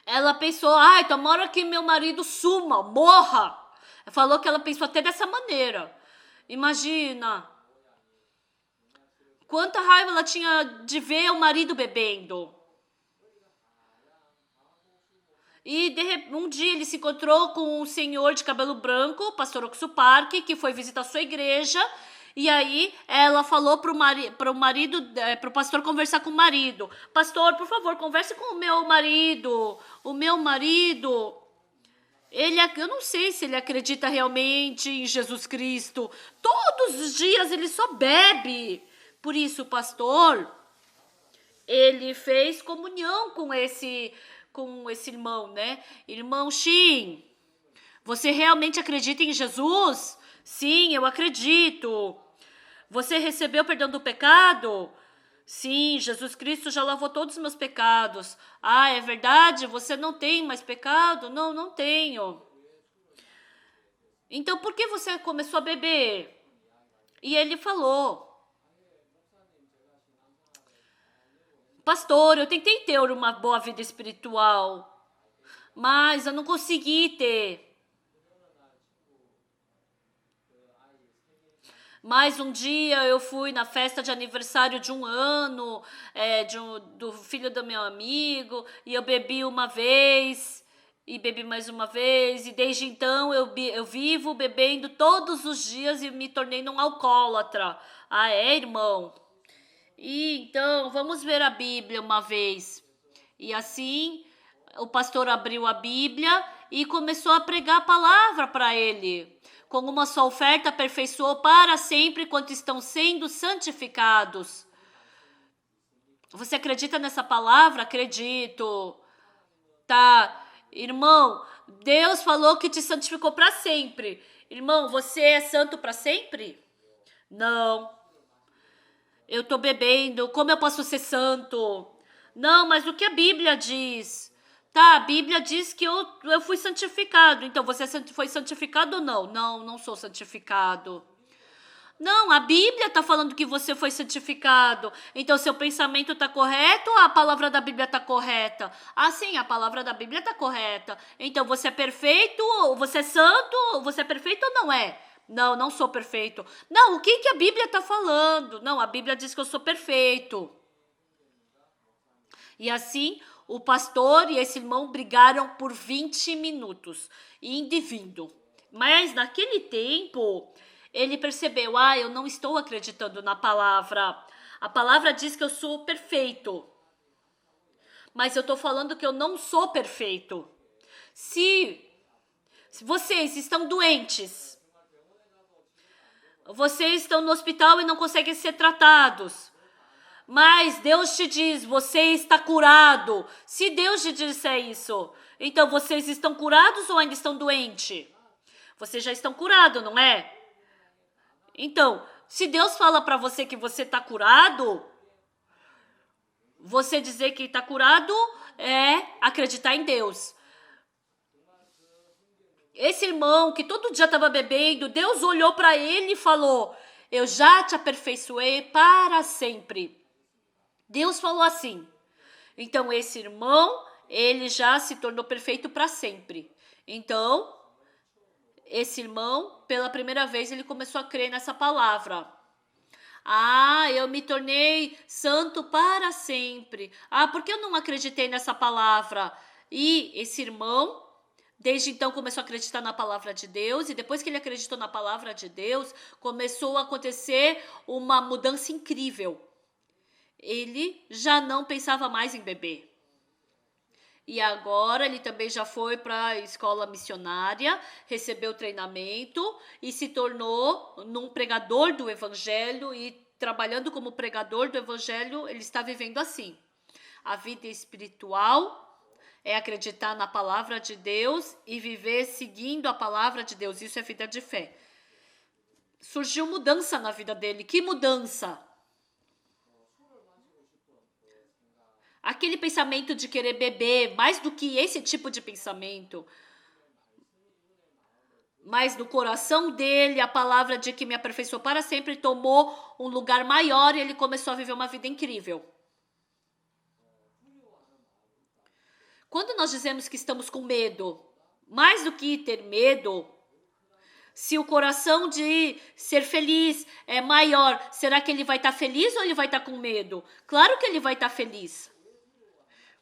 ela pensou, tomara que meu marido suma, morra. Falou que ela pensou até dessa maneira. Imagina. Quanta raiva ela tinha de ver o marido bebendo. E um dia ele se encontrou com um senhor de cabelo branco, o pastor Oxo Park, que foi visitar sua igreja. E aí ela falou pro pastor conversar com o marido. Pastor, por favor, converse com o meu marido. O meu marido, eu não sei se ele acredita realmente em Jesus Cristo. Todos os dias ele só bebe. Por isso, o pastor, ele fez comunhão com esse irmão, né? Irmão Shin, você realmente acredita em Jesus? Sim, eu acredito. Você recebeu o perdão do pecado? Sim, Jesus Cristo já lavou todos os meus pecados. É verdade? Você não tem mais pecado? Não, não tenho. Então, por que você começou a beber? E ele falou, pastor, eu tentei ter uma boa vida espiritual, mas eu não consegui ter. Mas um dia eu fui na festa de aniversário de 1 ano, do filho do meu amigo, e eu bebi uma vez, e bebi mais uma vez, e desde então eu vivo bebendo todos os dias e me tornei um alcoólatra. Irmão? E então, vamos ver a Bíblia uma vez. E assim, o pastor abriu a Bíblia e começou a pregar a palavra para ele. Com uma só oferta aperfeiçoou para sempre quanto estão sendo santificados. Você acredita nessa palavra? Acredito. Tá, irmão, Deus falou que te santificou para sempre. Irmão, você é santo para sempre? Não. Eu tô bebendo, como eu posso ser santo? Não, mas o que a Bíblia diz? Tá, a Bíblia diz que eu fui santificado. Então, você foi santificado ou não? Não, não sou santificado. Não, a Bíblia tá falando que você foi santificado. Então, seu pensamento tá correto ou a palavra da Bíblia tá correta? Sim, a palavra da Bíblia tá correta. Então, você é perfeito, você é santo, você é perfeito ou não é? Não, não sou perfeito. Não, o que a Bíblia tá falando? Não, a Bíblia diz que eu sou perfeito. E assim, o pastor e esse irmão brigaram por 20 minutos, indo e vindo. Mas naquele tempo, ele percebeu, eu não estou acreditando na palavra. A palavra diz que eu sou perfeito. Mas eu estou falando que eu não sou perfeito. Se vocês estão doentes, vocês estão no hospital e não conseguem ser tratados, mas Deus te diz, você está curado. Se Deus te disser isso, então vocês estão curados ou ainda estão doentes? Vocês já estão curados, não é? Então, se Deus fala para você que você está curado, você dizer que está curado é acreditar em Deus. Esse irmão que todo dia estava bebendo, Deus olhou para ele e falou: eu já te aperfeiçoei para sempre. Deus falou assim. Então, esse irmão, ele já se tornou perfeito para sempre. Então, esse irmão, pela primeira vez, ele começou a crer nessa palavra. Ah, eu me tornei santo para sempre. Ah, por que eu não acreditei nessa palavra? E esse irmão, desde então, começou a acreditar na palavra de Deus. E depois que ele acreditou na palavra de Deus, começou a acontecer uma mudança incrível. Ele já não pensava mais em beber. E agora ele também já foi para a escola missionária, recebeu treinamento e se tornou um pregador do evangelho, e trabalhando como pregador do evangelho, ele está vivendo assim. A vida espiritual é acreditar na palavra de Deus e viver seguindo a palavra de Deus. Isso é vida de fé. Surgiu mudança na vida dele. Que mudança? Aquele pensamento de querer beber, mais do que esse tipo de pensamento, mas no coração dele, a palavra de que me aperfeiçoou para sempre tomou um lugar maior e ele começou a viver uma vida incrível. Quando nós dizemos que estamos com medo, mais do que ter medo, se o coração de ser feliz é maior, será que ele vai estar feliz ou ele vai estar com medo? Claro que ele vai estar feliz.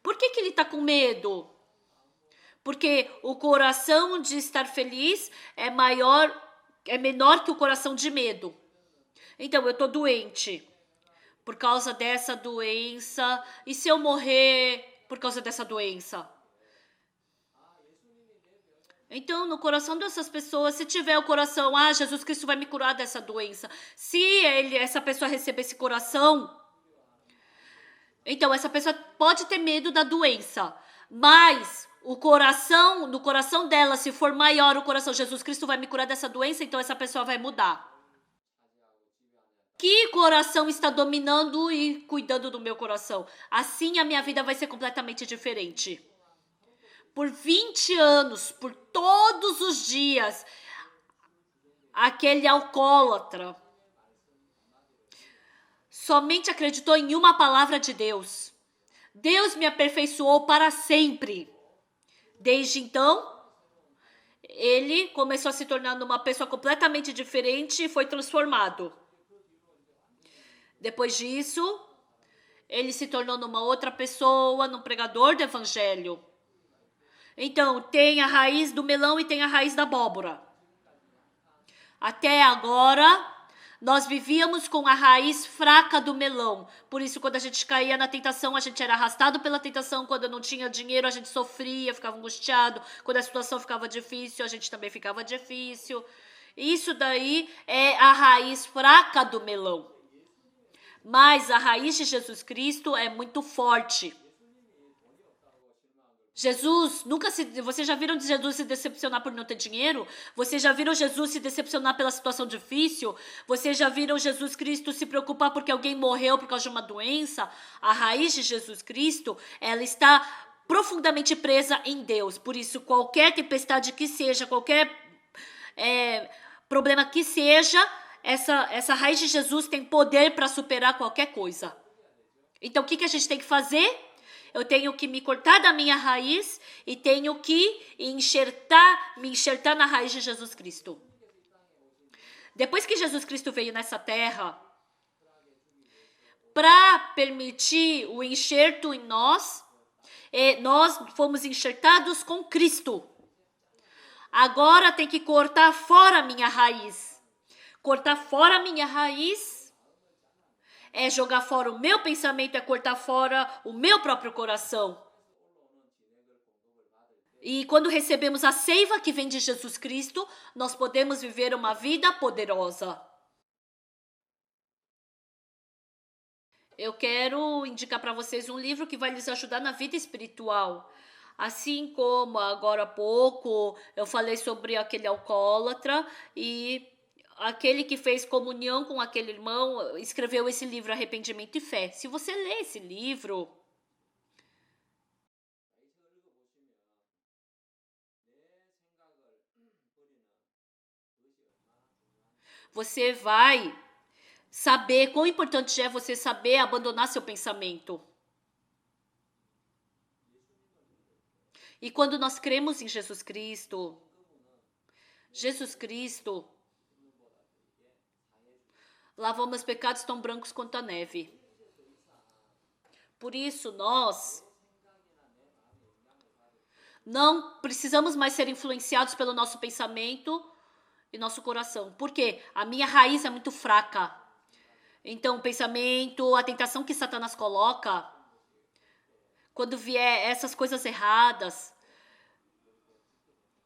Por que ele está com medo? Porque o coração de estar feliz é menor que o coração de medo. Então, eu estou doente por causa dessa doença. E se eu morrer por causa dessa doença? Então, no coração dessas pessoas, se tiver o coração, Jesus Cristo vai me curar dessa doença. Se essa pessoa receber esse coração, então essa pessoa pode ter medo da doença, mas no coração dela, se for maior o coração, Jesus Cristo vai me curar dessa doença, então essa pessoa vai mudar. Que coração está dominando e cuidando do meu coração? Assim a minha vida vai ser completamente diferente. Por 20 anos, por todos os dias, aquele alcoólatra somente acreditou em uma palavra de Deus. Deus me aperfeiçoou para sempre. Desde então, ele começou a se tornar uma pessoa completamente diferente e foi transformado. Depois disso, ele se tornou numa outra pessoa, num pregador do evangelho. Então, tem a raiz do melão e tem a raiz da abóbora. Até agora, nós vivíamos com a raiz fraca do melão. Por isso, quando a gente caía na tentação, a gente era arrastado pela tentação. Quando não tinha dinheiro, a gente sofria, ficava angustiado. Quando a situação ficava difícil, a gente também ficava difícil. Isso daí é a raiz fraca do melão. Mas a raiz de Jesus Cristo é muito forte. Vocês já viram Jesus se decepcionar por não ter dinheiro? Vocês já viram Jesus se decepcionar pela situação difícil? Vocês já viram Jesus Cristo se preocupar porque alguém morreu por causa de uma doença? A raiz de Jesus Cristo, ela está profundamente presa em Deus. Por isso, qualquer tempestade que seja, qualquer problema que seja, essa raiz de Jesus tem poder para superar qualquer coisa. Então, o que a gente tem que fazer? Eu tenho que me cortar da minha raiz e tenho que me enxertar na raiz de Jesus Cristo. Depois que Jesus Cristo veio nessa terra, para permitir o enxerto em nós fomos enxertados com Cristo. Agora tem que cortar fora a minha raiz. Cortar fora a minha raiz é jogar fora o meu pensamento, é cortar fora o meu próprio coração. E quando recebemos a seiva que vem de Jesus Cristo, nós podemos viver uma vida poderosa. Eu quero indicar para vocês um livro que vai lhes ajudar na vida espiritual. Assim como agora há pouco eu falei sobre aquele alcoólatra e aquele que fez comunhão com aquele irmão escreveu esse livro, Arrependimento e Fé. Se você ler esse livro, você vai saber quão importante é você saber abandonar seu pensamento. E quando nós cremos em Jesus Cristo lavou meus pecados tão brancos quanto a neve. Por isso, nós não precisamos mais ser influenciados pelo nosso pensamento e nosso coração. Por quê? A minha raiz é muito fraca. Então, o pensamento, a tentação que Satanás coloca, quando vier essas coisas erradas,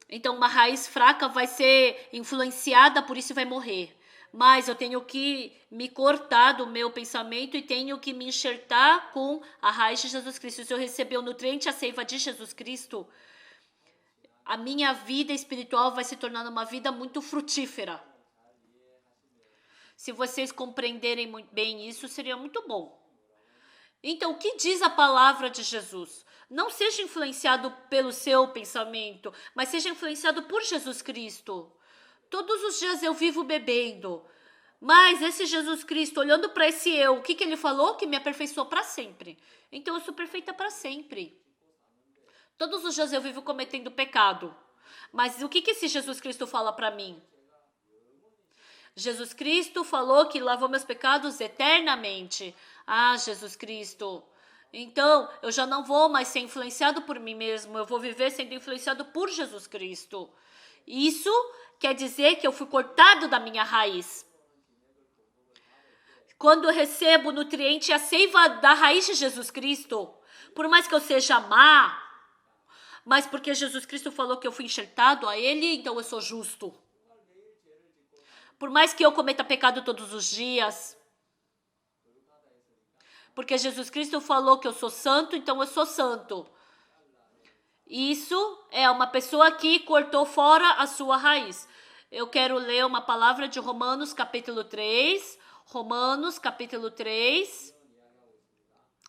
então uma raiz fraca vai ser influenciada, por isso vai morrer. Mas eu tenho que me cortar do meu pensamento e tenho que me enxertar com a raiz de Jesus Cristo. Se eu receber o nutriente, a seiva de Jesus Cristo, a minha vida espiritual vai se tornar uma vida muito frutífera. Se vocês compreenderem muito bem isso, seria muito bom. Então, o que diz a palavra de Jesus? Não seja influenciado pelo seu pensamento, mas seja influenciado por Jesus Cristo. Todos os dias eu vivo bebendo, mas esse Jesus Cristo, olhando para esse eu, o que ele falou? Que me aperfeiçoou para sempre. Então eu sou perfeita para sempre. Todos os dias eu vivo cometendo pecado, mas o que esse Jesus Cristo fala para mim? Jesus Cristo falou que lavou meus pecados eternamente. Ah, Jesus Cristo. Então, eu já não vou mais ser influenciado por mim mesmo, eu vou viver sendo influenciado por Jesus Cristo. Isso quer dizer que eu fui cortado da minha raiz. Quando eu recebo o nutriente e a seiva da raiz de Jesus Cristo, por mais que eu seja má, mas porque Jesus Cristo falou que eu fui enxertado a Ele, então eu sou justo. Por mais que eu cometa pecado todos os dias, porque Jesus Cristo falou que eu sou santo, então eu sou santo. Isso é uma pessoa que cortou fora a sua raiz. Eu quero ler uma palavra de Romanos capítulo 3. Romanos capítulo 3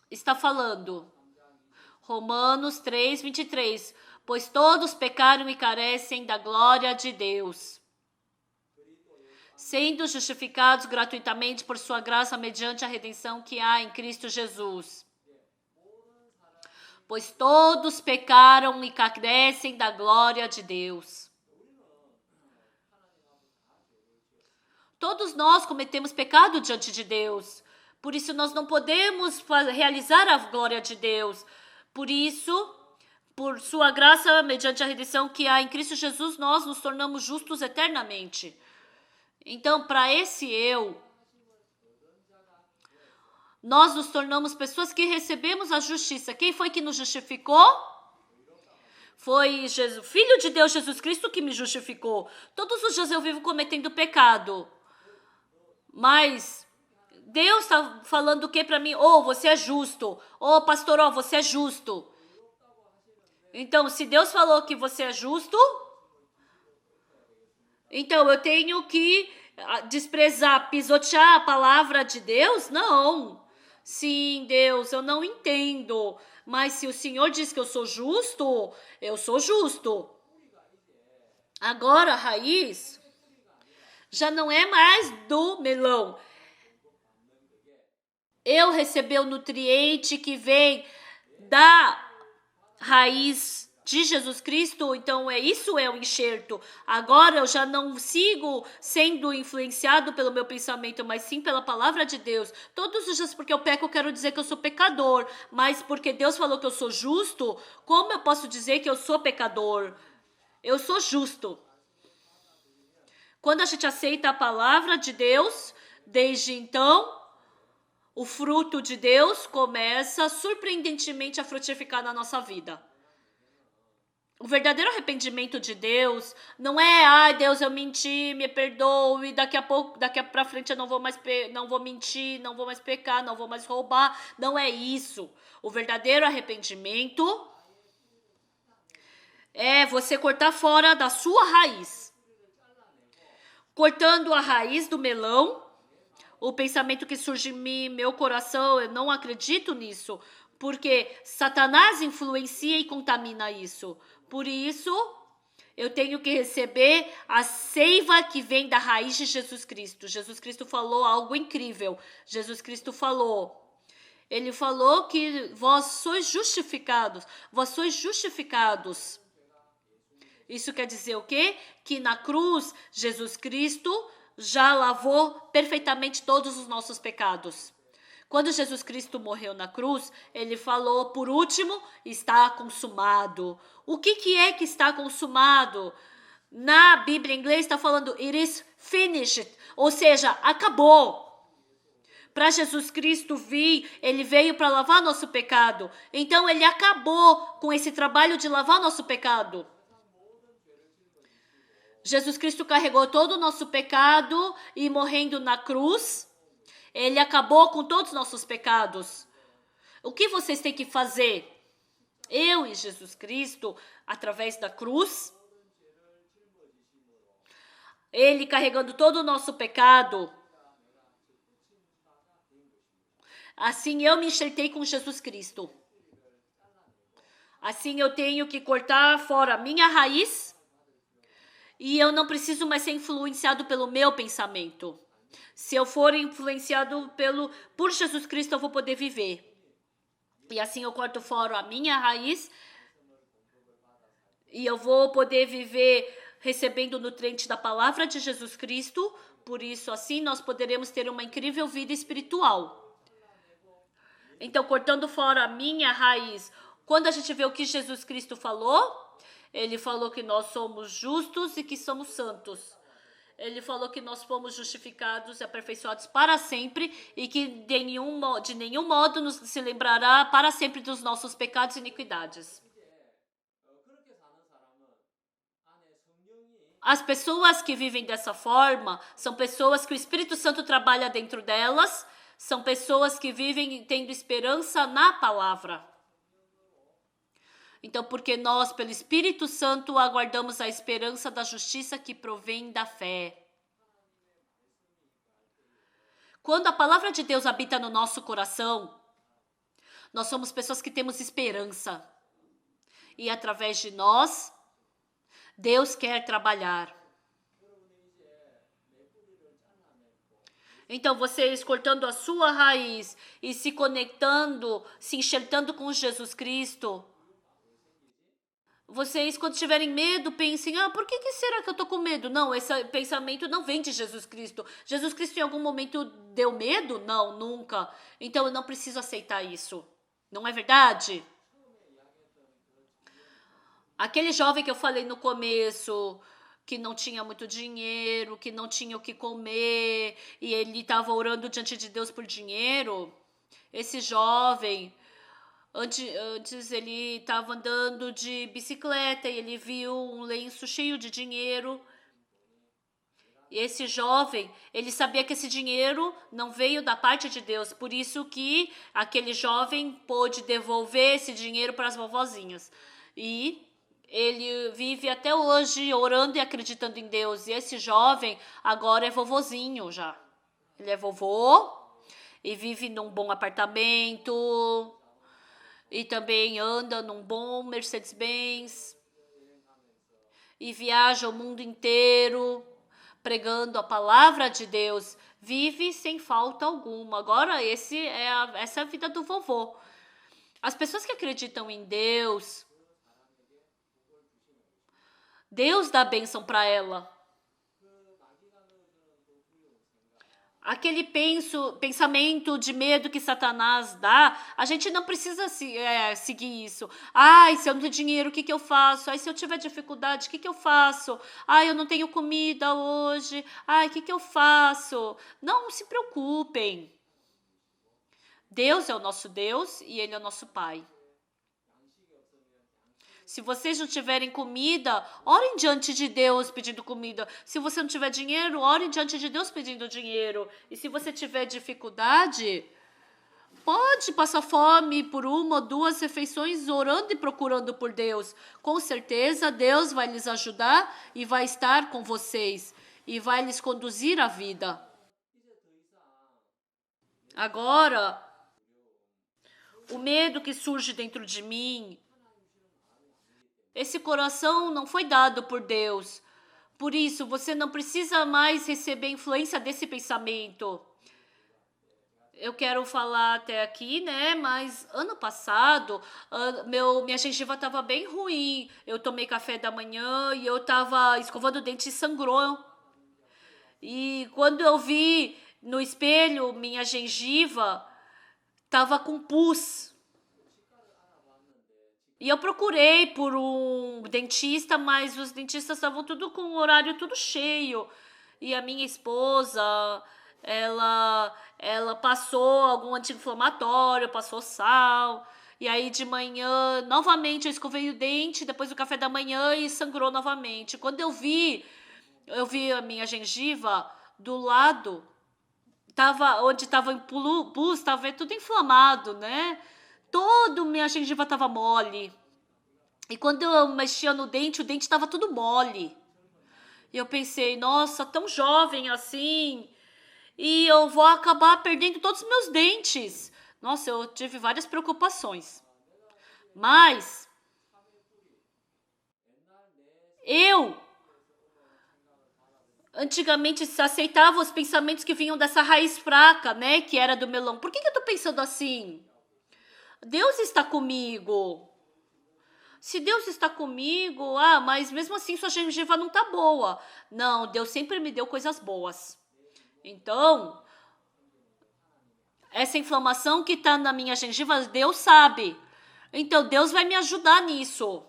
está falando. Romanos 3, 23. Pois todos pecaram e carecem da glória de Deus, sendo justificados gratuitamente por sua graça mediante a redenção que há em Cristo Jesus. Pois todos pecaram e carecem da glória de Deus. Todos nós cometemos pecado diante de Deus. Por isso nós não podemos realizar a glória de Deus. Por isso, por sua graça mediante a redenção que há em Cristo Jesus, nós nos tornamos justos eternamente. Então, para esse eu, nós nos tornamos pessoas que recebemos a justiça. Quem foi que nos justificou? Foi Jesus, Filho de Deus, Jesus Cristo, que me justificou. Todos os dias eu vivo cometendo pecado. Mas Deus está falando o que para mim? Oh, você é justo. Oh, pastor, oh, você é justo. Então, se Deus falou que você é justo, então eu tenho que desprezar, pisotear a palavra de Deus? Não. Sim, Deus, eu não entendo. Mas se o Senhor diz que eu sou justo, eu sou justo. Agora a raiz já não é mais do melão. Eu recebi o nutriente que vem da raiz de Jesus Cristo, então isso é o enxerto. Agora eu já não sigo sendo influenciado pelo meu pensamento, mas sim pela palavra de Deus. Todos os dias porque eu peco, eu quero dizer que eu sou pecador, mas porque Deus falou que eu sou justo, como eu posso dizer que eu sou pecador? Eu sou justo. Quando a gente aceita a palavra de Deus, desde então, o fruto de Deus começa surpreendentemente a frutificar na nossa vida. O verdadeiro arrependimento de Deus não é, ai Deus, eu menti, me perdoe, daqui pra frente eu não vou mentir, não vou mais pecar, não vou mais roubar. Não é isso. O verdadeiro arrependimento é você cortar fora da sua raiz. cortando a raiz do melão. O pensamento que surge em meu coração, eu não acredito nisso, porque Satanás influencia e contamina isso. Por isso, eu tenho que receber a seiva que vem da raiz de Jesus Cristo. Jesus Cristo falou algo incrível. Jesus Cristo falou... Ele falou que vós sois justificados. Vós sois justificados. Isso quer dizer o quê? Que na cruz, Jesus Cristo já lavou perfeitamente todos os nossos pecados. Quando Jesus Cristo morreu na cruz, ele falou, por último, está consumado. O que é que está consumado? Na Bíblia em inglês está falando, it is finished. Ou seja, acabou. Para Jesus Cristo vir, ele veio para lavar nosso pecado. Então, ele acabou com esse trabalho de lavar nosso pecado. Jesus Cristo carregou todo o nosso pecado e morrendo na cruz, ele acabou com todos os nossos pecados. O que vocês têm que fazer? Eu e Jesus Cristo, através da cruz, ele carregando todo o nosso pecado, assim eu me enxertei com Jesus Cristo. Assim eu tenho que cortar fora a minha raiz e eu não preciso mais ser influenciado pelo meu pensamento. Se eu for influenciado por Jesus Cristo, eu vou poder viver. E assim eu corto fora a minha raiz e eu vou poder viver recebendo o nutriente da palavra de Jesus Cristo. Por isso, assim, nós poderemos ter uma incrível vida espiritual. Então, cortando fora a minha raiz, quando a gente vê o que Jesus Cristo falou, ele falou que nós somos justos e que somos santos. Ele falou que nós fomos justificados e aperfeiçoados para sempre e que de nenhum modo nos se lembrará para sempre dos nossos pecados e iniquidades. As pessoas que vivem dessa forma são pessoas que o Espírito Santo trabalha dentro delas, são pessoas que vivem tendo esperança na palavra. Então, porque nós, pelo Espírito Santo, aguardamos a esperança da justiça que provém da fé. Quando a palavra de Deus habita no nosso coração, nós somos pessoas que temos esperança. E através de nós, Deus quer trabalhar. Então, vocês cortando a sua raiz e se conectando, se enxertando com Jesus Cristo. Vocês, quando tiverem medo, pensem, por que será que eu tô com medo? Não, esse pensamento não vem de Jesus Cristo. Jesus Cristo em algum momento deu medo? Não, nunca. Então, eu não preciso aceitar isso. Não é verdade? Aquele jovem que eu falei no começo, que não tinha muito dinheiro, que não tinha o que comer, e ele estava orando diante de Deus por dinheiro. Esse jovem, antes ele estava andando de bicicleta e ele viu um lenço cheio de dinheiro. E esse jovem, ele sabia que esse dinheiro não veio da parte de Deus, por isso que aquele jovem pôde devolver esse dinheiro para as vovozinhas. E ele vive até hoje orando e acreditando em Deus. E esse jovem agora é vovozinho já. Ele é vovô e vive num bom apartamento. E também anda num bom Mercedes-Benz. E viaja o mundo inteiro pregando a palavra de Deus. Vive sem falta alguma. Agora essa é a vida do vovô. As pessoas que acreditam em Deus, Deus dá bênção para ela. Aquele pensamento de medo que Satanás dá, a gente não precisa seguir isso. Se eu não tenho dinheiro, o que eu faço? Se eu tiver dificuldade, o que eu faço? Eu não tenho comida hoje. O que eu faço? Não se preocupem. Deus é o nosso Deus e Ele é o nosso Pai. Se vocês não tiverem comida, orem diante de Deus pedindo comida. Se você não tiver dinheiro, orem diante de Deus pedindo dinheiro. E se você tiver dificuldade, pode passar fome por 1 ou 2 refeições orando e procurando por Deus. Com certeza, Deus vai lhes ajudar e vai estar com vocês. e vai lhes conduzir à vida. Agora, o medo que surge dentro de mim, esse coração não foi dado por Deus. Por isso, você não precisa mais receber influência desse pensamento. Eu quero falar até aqui, né? Mas ano passado, minha gengiva estava bem ruim. Eu tomei café da manhã e eu estava escovando o dente e sangrou. E quando eu vi no espelho, minha gengiva estava com pus. E eu procurei por um dentista, mas os dentistas estavam tudo com o horário tudo cheio. E a minha esposa, ela passou algum anti-inflamatório, passou sal. E aí de manhã, novamente, eu escovei o dente, depois do café da manhã e sangrou novamente. Quando eu vi a minha gengiva do lado, onde estava o pus, estava tudo inflamado, né? Minha gengiva estava mole. E quando eu mexia no dente, o dente estava tudo mole. E eu pensei, nossa, tão jovem assim, e eu vou acabar perdendo todos os meus dentes. Nossa, eu tive várias preocupações. Mas eu antigamente aceitava os pensamentos que vinham dessa raiz fraca, né, que era do melão. Por que eu tô pensando assim? Deus está comigo. Se Deus está comigo, mas mesmo assim sua gengiva não tá boa. Não, Deus sempre me deu coisas boas. Então, essa inflamação que tá na minha gengiva, Deus sabe. Então, Deus vai me ajudar nisso.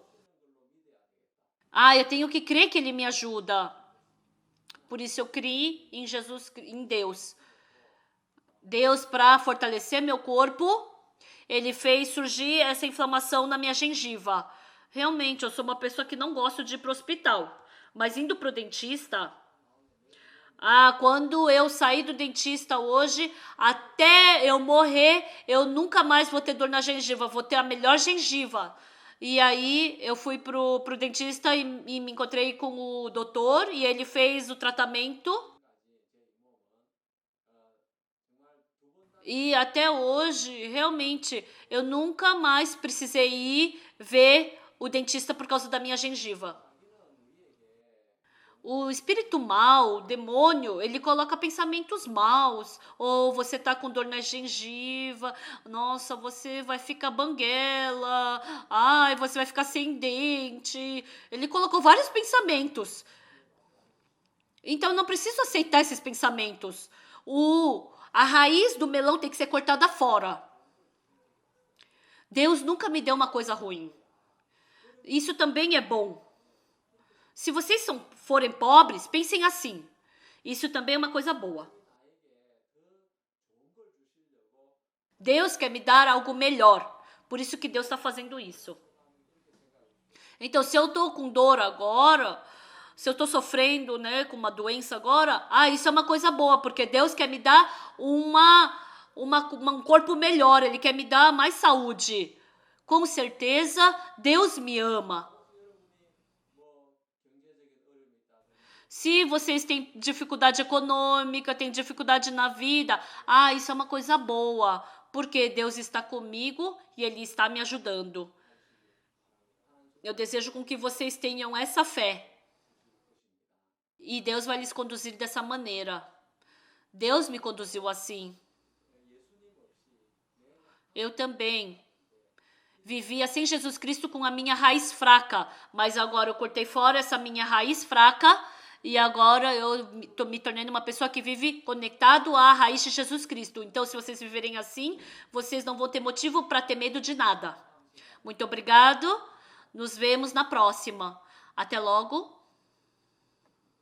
Eu tenho que crer que Ele me ajuda. Por isso eu criei em Jesus, em Deus. Deus, para fortalecer meu corpo, Ele fez surgir essa inflamação na minha gengiva. Realmente, eu sou uma pessoa que não gosto de ir para o hospital. Mas indo para o dentista, quando eu sair do dentista hoje, até eu morrer, eu nunca mais vou ter dor na gengiva, vou ter a melhor gengiva. E aí eu fui pro dentista e me encontrei com o doutor e ele fez o tratamento. E até hoje, realmente, eu nunca mais precisei ir ver o dentista por causa da minha gengiva. O espírito mal, o demônio, ele coloca pensamentos maus. Ou você tá com dor na gengiva, nossa, você vai ficar banguela, você vai ficar sem dente. Ele colocou vários pensamentos. Então não preciso aceitar esses pensamentos. A raiz do melão tem que ser cortada fora. Deus nunca me deu uma coisa ruim. Isso também é bom. Se vocês forem pobres, pensem assim. Isso também é uma coisa boa. Deus quer me dar algo melhor. Por isso que Deus está fazendo isso. Então, se eu estou com dor agora, se eu estou sofrendo, né, com uma doença agora, isso é uma coisa boa, porque Deus quer me dar um corpo melhor. Ele quer me dar mais saúde. Com certeza, Deus me ama. Se vocês têm dificuldade econômica, têm dificuldade na vida, isso é uma coisa boa, porque Deus está comigo e Ele está me ajudando. Eu desejo com que vocês tenham essa fé. E Deus vai lhes conduzir dessa maneira. Deus me conduziu assim. Eu também vivia sem Jesus Cristo com a minha raiz fraca, mas agora eu cortei fora essa minha raiz fraca e agora eu estou me tornando uma pessoa que vive conectado à raiz de Jesus Cristo. Então, se vocês viverem assim, vocês não vão ter motivo para ter medo de nada. Muito obrigado. Nos vemos na próxima. Até logo.